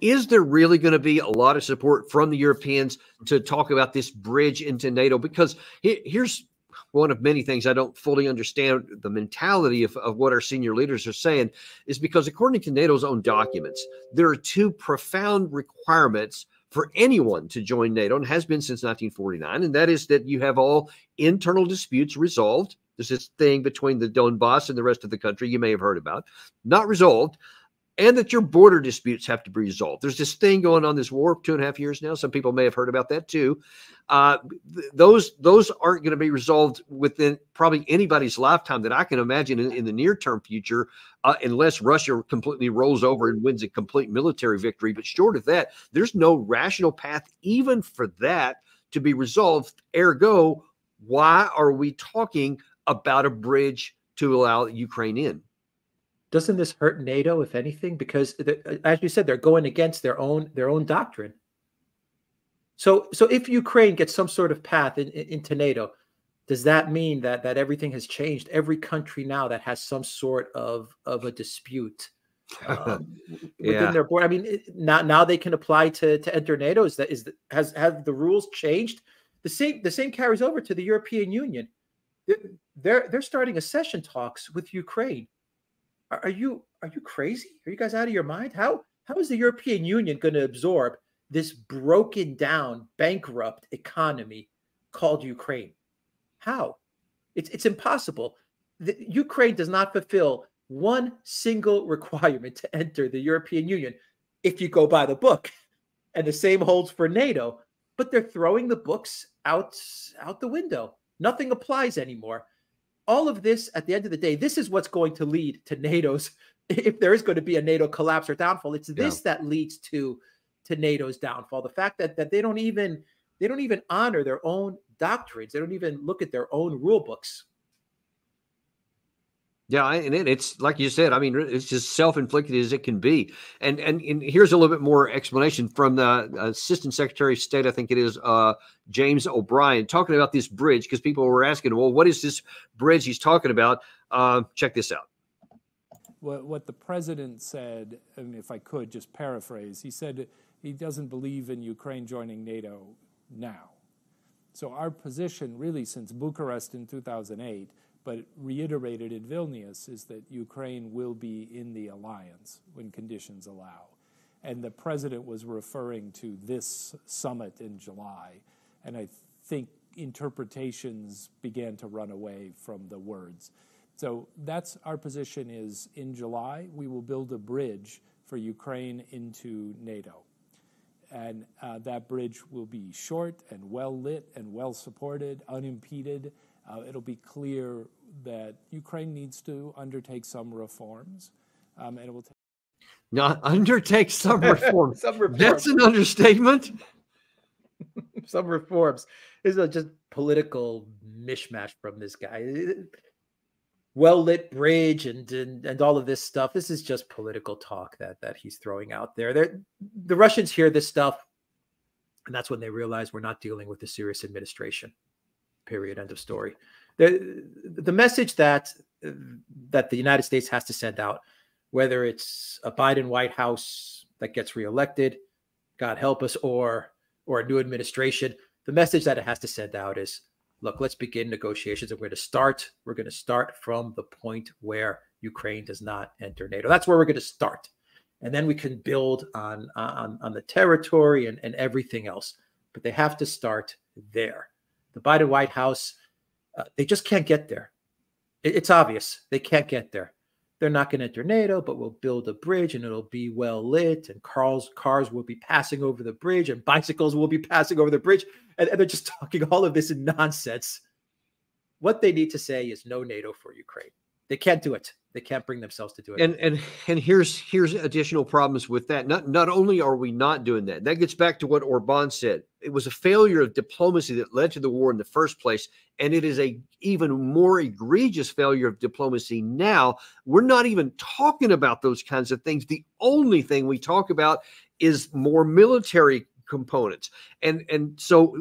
Speaker 1: Is there really going to be a lot of support from the Europeans to talk about this bridge into NATO? Because here's one of many things I don't fully understand the mentality of what our senior leaders are saying, is because according to NATO's own documents, there are two profound requirements for anyone to join NATO, and has been since 1949, and that is that you have all internal disputes resolved. There's this thing between the Donbass and the rest of the country you may have heard about, not resolved, and that your border disputes have to be resolved. There's this thing going on, this war of 2.5 years now. Some people may have heard about that too. Those aren't going to be resolved within probably anybody's lifetime that I can imagine in the near-term future, unless Russia completely rolls over and wins a complete military victory. But short of that, there's no rational path even for that to be resolved. Ergo, why are we talking about a bridge to allow Ukraine in?
Speaker 2: Doesn't this hurt NATO, if anything? Because, as you said, they're going against their own doctrine. So if Ukraine gets some sort of path into NATO, does that mean that everything has changed? Every country now that has some sort of a dispute within their border. I mean, now they can apply to enter NATO. Have the rules changed? The same carries over to the European Union. They're starting accession talks with Ukraine. Are you crazy? Are you guys out of your mind? How is the European Union going to absorb this broken down, bankrupt economy called Ukraine? How? It's impossible. Ukraine does not fulfill one single requirement to enter the European Union if you go by the book. And the same holds for NATO. But they're throwing the books out the window. Nothing applies anymore. All of this, at the end of the day, this is what's going to lead to NATO's, if there is going to be a NATO collapse or downfall, it's this that leads to NATO's downfall. The fact that they don't even honor their own doctrines. They don't even look at their own rule books.
Speaker 1: Yeah, and it's like you said. I mean, it's just self-inflicted as it can be. And here's a little bit more explanation from the Assistant Secretary of State, I think it is, James O'Brien, talking about this bridge, because people were asking, well, what is this bridge he's talking about? Check this out.
Speaker 13: What the president said, and if I could just paraphrase, he said he doesn't believe in Ukraine joining NATO now. So our position really since Bucharest in 2008, but reiterated in Vilnius, is that Ukraine will be in the alliance when conditions allow. And the president was referring to this summit in July. And I think interpretations began to run away from the words. So that's our position, is in July, we will build a bridge for Ukraine into NATO. And that bridge will be short and well lit and well supported, unimpeded. It'll be clear that Ukraine needs to undertake some reforms, and it will
Speaker 1: not undertake some reforms.
Speaker 2: Some reforms.
Speaker 1: That's an understatement.
Speaker 2: Some reforms. This is just political mishmash from this guy. Well-lit bridge and all of this stuff. This is just political talk that he's throwing out there. The Russians hear this stuff, and that's when they realize we're not dealing with a serious administration. Period. End of story. The message that the United States has to send out, whether it's a Biden White House that gets reelected, God help us, or a new administration, the message that it has to send out is, look, let's begin negotiations, and we're going to start from the point where Ukraine does not enter NATO. That's where we're going to start. and then we can build on the territory and everything else. But they have to start there. The Biden White House, they just can't get there. It's obvious they can't get there. They're not going to enter NATO, but we'll build a bridge and it'll be well lit, and cars will be passing over the bridge, and bicycles will be passing over the bridge. And they're just talking all of this nonsense. What they need to say is no NATO for Ukraine. They can't do it. They can't bring themselves to do it.
Speaker 1: And here's additional problems with that. Not only are we not doing that, that gets back to what Orban said. It was a failure of diplomacy that led to the war in the first place, and it is a even more egregious failure of diplomacy now. We're not even talking about those kinds of things. The only thing we talk about is more military components. And so,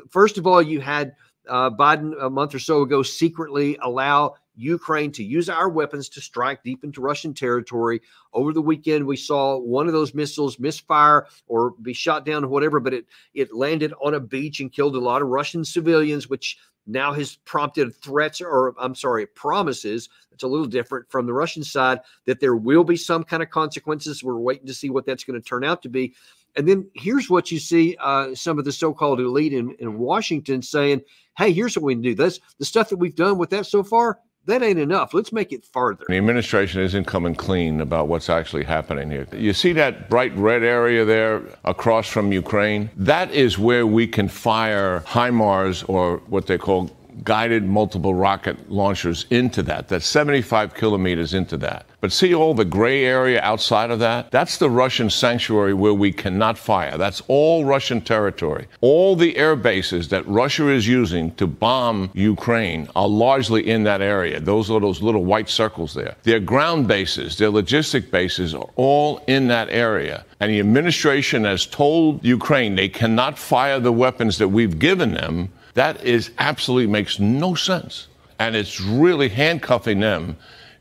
Speaker 1: first of all, you had Biden a month or so ago secretly allow Ukraine to use our weapons to strike deep into Russian territory. Over the weekend, we saw one of those missiles misfire or be shot down or whatever, but it landed on a beach and killed a lot of Russian civilians, which now has prompted threats, or I'm sorry, promises. It's a little different from the Russian side, that there will be some kind of consequences. We're waiting to see what that's going to turn out to be. And then here's what you see some of the so-called elite in Washington saying, hey, here's what we can do. That's the stuff that we've done with that so far. That ain't enough. Let's make it farther.
Speaker 14: The administration isn't coming clean about what's actually happening here. You see that bright red area there across from Ukraine? That is where we can fire HIMARS, or what they call guided multiple rocket launchers, into that. That's 75 kilometers into that. But see all the gray area outside of that? That's the Russian sanctuary where we cannot fire. That's all Russian territory. All the air bases that Russia is using to bomb Ukraine are largely in that area. Those are those little white circles there. Their ground bases, their logistic bases are all in that area. And the administration has told Ukraine they cannot fire the weapons that we've given them. That is absolutely makes no sense. And it's really handcuffing them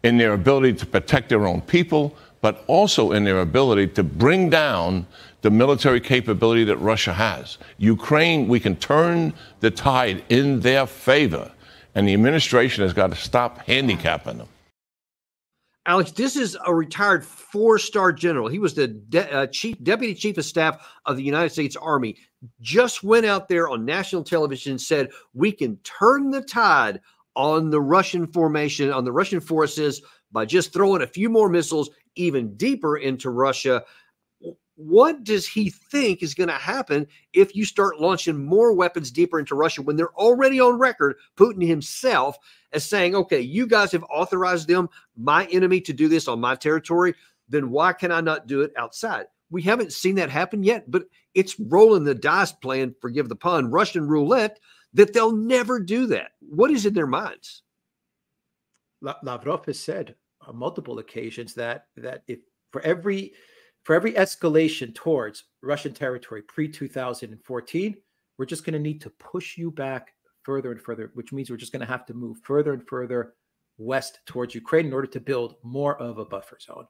Speaker 14: in their ability to protect their own people, but also in their ability to bring down the military capability that Russia has. Ukraine, we can turn the tide in their favor, and the administration has got to stop handicapping them.
Speaker 1: Alex, this is a retired 4-star general. He was the deputy chief of staff of the United States Army. Just went out there on national television and said, we can turn the tide on the Russian formation, on the Russian forces, by just throwing a few more missiles even deeper into Russia. What does he think is going to happen if you start launching more weapons deeper into Russia, when they're already on record, Putin himself, as saying, okay, you guys have authorized them, my enemy, to do this on my territory, then why can I not do it outside? We haven't seen that happen yet, but it's rolling the dice, playing, forgive the pun, Russian roulette, that they'll never do that. What is in their minds?
Speaker 2: Lavrov has said on multiple occasions that if for every escalation towards Russian territory pre-2014, we're just going to need to push you back further and further, which means we're just going to have to move further and further west towards Ukraine in order to build more of a buffer zone.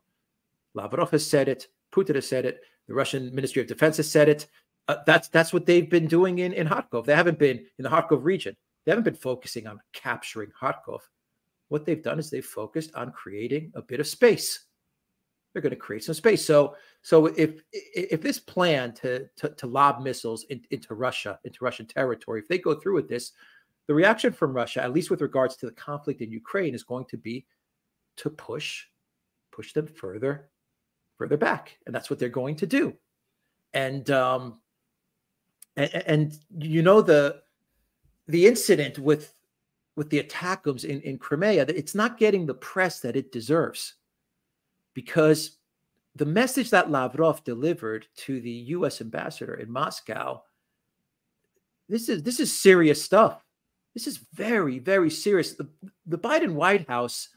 Speaker 2: Lavrov has said it. Putin has said it. The Russian Ministry of Defense has said it. That's what they've been doing in Kharkov. They haven't been in the Kharkov region. They haven't been focusing on capturing Kharkov. What they've done is they've focused on creating a bit of space. They're going to create some space. So if this plan to lob missiles into Russia, into Russian territory, if they go through with this, the reaction from Russia, at least with regards to the conflict in Ukraine, is going to be to push them further back, and that's what they're going to do. And you know, the incident with the attackums in Crimea, it's not getting the press that it deserves, because the message that Lavrov delivered to the U.S. ambassador in Moscow, this is serious stuff. This is very, very serious. The Biden White House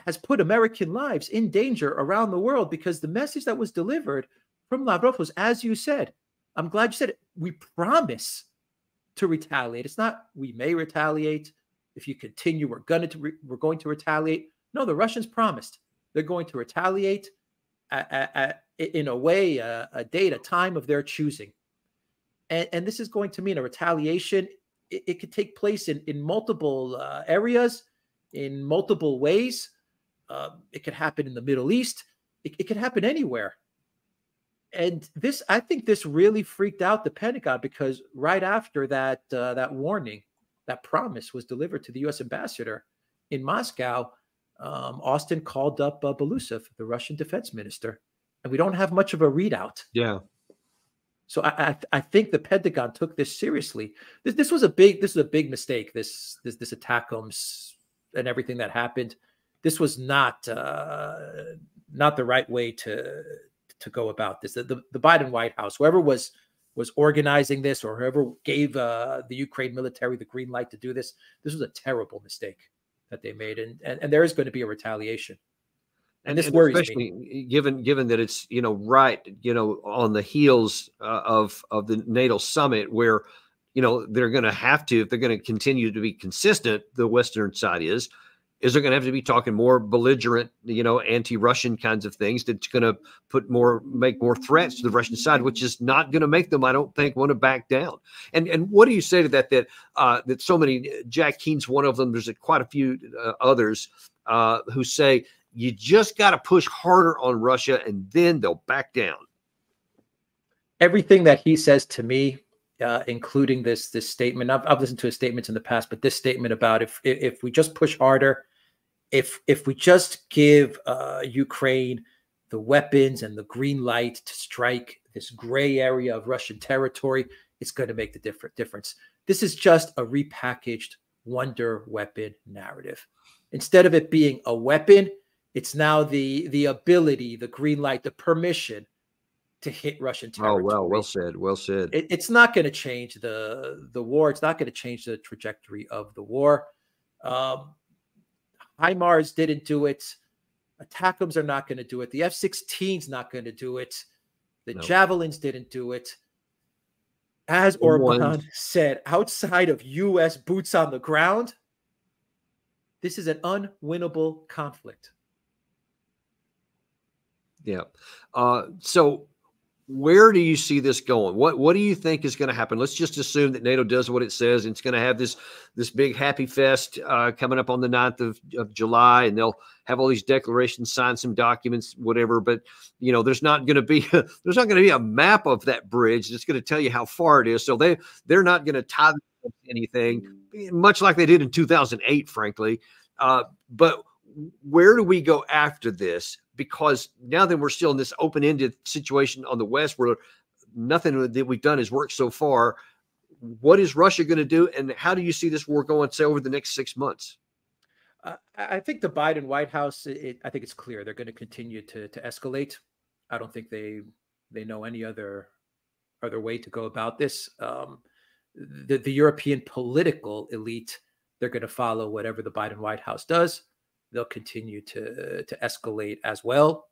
Speaker 2: has put American lives in danger around the world, because the message that was delivered from Lavrov was, as you said, I'm glad you said it, we promise to retaliate. It's not we may retaliate. If you continue, we're going to retaliate. No, the Russians promised they're going to retaliate in a way, a date, a time of their choosing. And this is going to mean a retaliation. It could take place in multiple areas, in multiple ways. It could happen in the Middle East. It could happen anywhere. And this, I think this really freaked out the Pentagon, because right after that, that warning, that promise was delivered to the U.S. ambassador in Moscow, Austin called up Belousov, the Russian defense minister, and we don't have much of a readout.
Speaker 1: Yeah.
Speaker 2: So I think the Pentagon took this seriously. This was a big mistake. This ATACMS and everything that happened. This was not the right way to go about this. The Biden White House, whoever was organizing this, or whoever gave the Ukraine military the green light to do this, this was a terrible mistake that they made, and there is going to be a retaliation. And this worries
Speaker 1: especially
Speaker 2: me,
Speaker 1: given that it's right on the heels of the NATO summit, where they're going to have to, if they're going to continue to be consistent, the Western side is they're going to have to be talking more belligerent, anti-Russian kinds of things that's going to make more threats to the Russian side, which is not going to make them, I don't think, want to back down. And what do you say to that so many, Jack Keen's one of them, there's quite a few others who say you just got to push harder on Russia and then they'll back down?
Speaker 2: Everything that he says to me, including this statement, I've listened to his statements in the past, but this statement about if we just push harder, if we just give Ukraine the weapons and the green light to strike this gray area of Russian territory, it's going to make the difference. This is just a repackaged wonder weapon narrative. Instead of it being a weapon, it's now the ability, the green light, the permission to hit Russian territory.
Speaker 1: Oh, well said. Well said.
Speaker 2: It's not going to change the war. It's not going to change the trajectory of the war. HIMARS didn't do it. ATACMS are not going to do it. The F-16's not going to do it. The Javelins didn't do it. As Orban said, outside of U.S. boots on the ground, this is an unwinnable conflict.
Speaker 1: Yeah. So where do you see this going? What do you think is going to happen? Let's just assume that NATO does what it says, and it's going to have this big happy fest coming up on the 9th of July, and they'll have all these declarations, sign some documents, whatever. But there's not going to be a map of that bridge that's going to tell you how far it is. So they're not going to tie anything, much like they did in 2008, frankly. But where do we go after this? Because now then we're still in this open-ended situation on the West where nothing that we've done has worked so far. What is Russia going to do? And how do you see this war going, say, over the next 6 months?
Speaker 2: I think the Biden White House, I think it's clear they're going to continue to escalate. I don't think they know any other way to go about this. The European political elite, they're going to follow whatever the Biden White House does. They'll continue to escalate as well.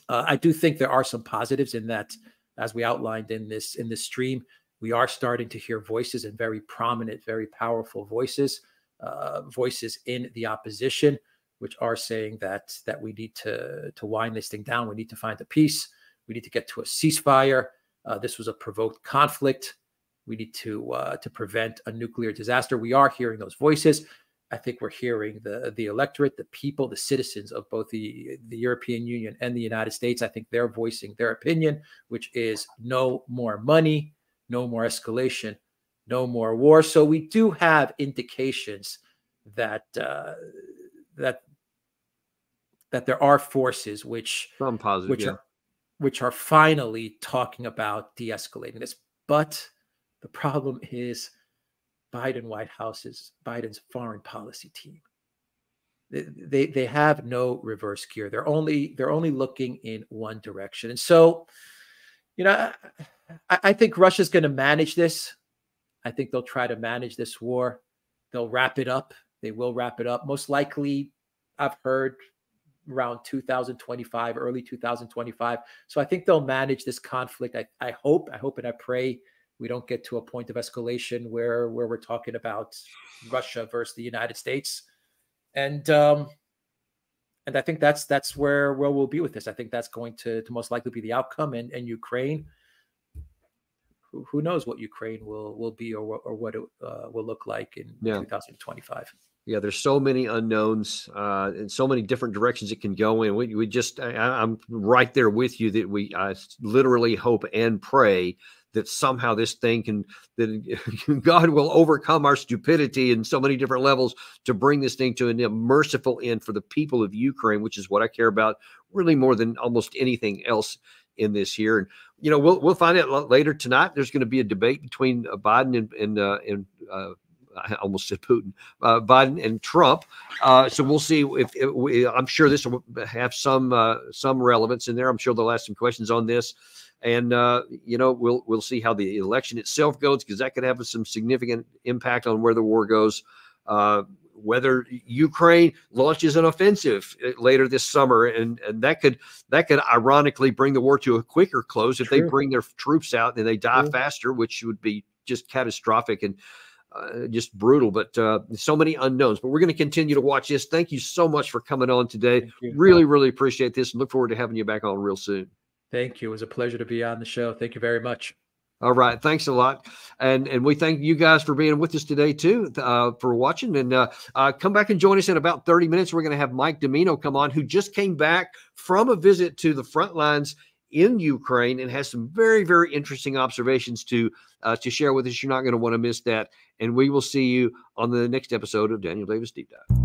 Speaker 2: I do think there are some positives in that, as we outlined in this stream, we are starting to hear voices, and very prominent, very powerful voices in the opposition, which are saying that we need to wind this thing down. We need to find a peace. We need to get to a ceasefire. This was a provoked conflict. We need to prevent a nuclear disaster. We are hearing those voices. I think we're hearing the electorate, the people, the citizens of both the European Union and the United States. I think they're voicing their opinion, which is no more money, no more escalation, no more war. So we do have indications that that there are forces which are finally talking about de-escalating this. But the problem is Biden's foreign policy team. They have no reverse gear. They're only looking in one direction. And so, I think Russia's going to manage this. I think they'll try to manage this war. They'll wrap it up. They will wrap it up. Most likely, I've heard around 2025, early 2025. So I think they'll manage this conflict. I hope and I pray we don't get to a point of escalation where we're talking about Russia versus the United States. And I think that's where we'll be with this. I think that's going to most likely be the outcome. And Ukraine, who knows what Ukraine will be or what it will look like in 2025.
Speaker 1: Yeah, there's so many unknowns and so many different directions it can go in. We just, I'm right there with you that I literally hope and pray that somehow this thing that God will overcome our stupidity in so many different levels to bring this thing to a merciful end for the people of Ukraine, which is what I care about really more than almost anything else in this here. And, you know, we'll find out later tonight. There's going to be a debate between Biden and I almost said Putin, Biden and Trump. So we'll see I'm sure this will have some relevance in there. I'm sure they'll ask some questions on this. And, you know, we'll see how the election itself goes, because that could have some significant impact on where the war goes. Whether Ukraine launches an offensive later this summer, and that could ironically bring the war to a quicker close if they bring their troops out and they die faster, which would be just catastrophic and just brutal. But so many unknowns. But we're going to continue to watch this. Thank you so much for coming on today. Really, really appreciate this, and look forward to having you back on real soon.
Speaker 2: Thank you. It was a pleasure to be on the show. Thank you very much.
Speaker 1: All right. Thanks a lot. And we thank you guys for being with us today, too, for watching. And come back and join us in about 30 minutes. We're going to have Mike Domino come on, who just came back from a visit to the front lines in Ukraine and has some very, very interesting observations to share with us. You're not going to want to miss that. And we will see you on the next episode of Daniel Davis Deep Dive.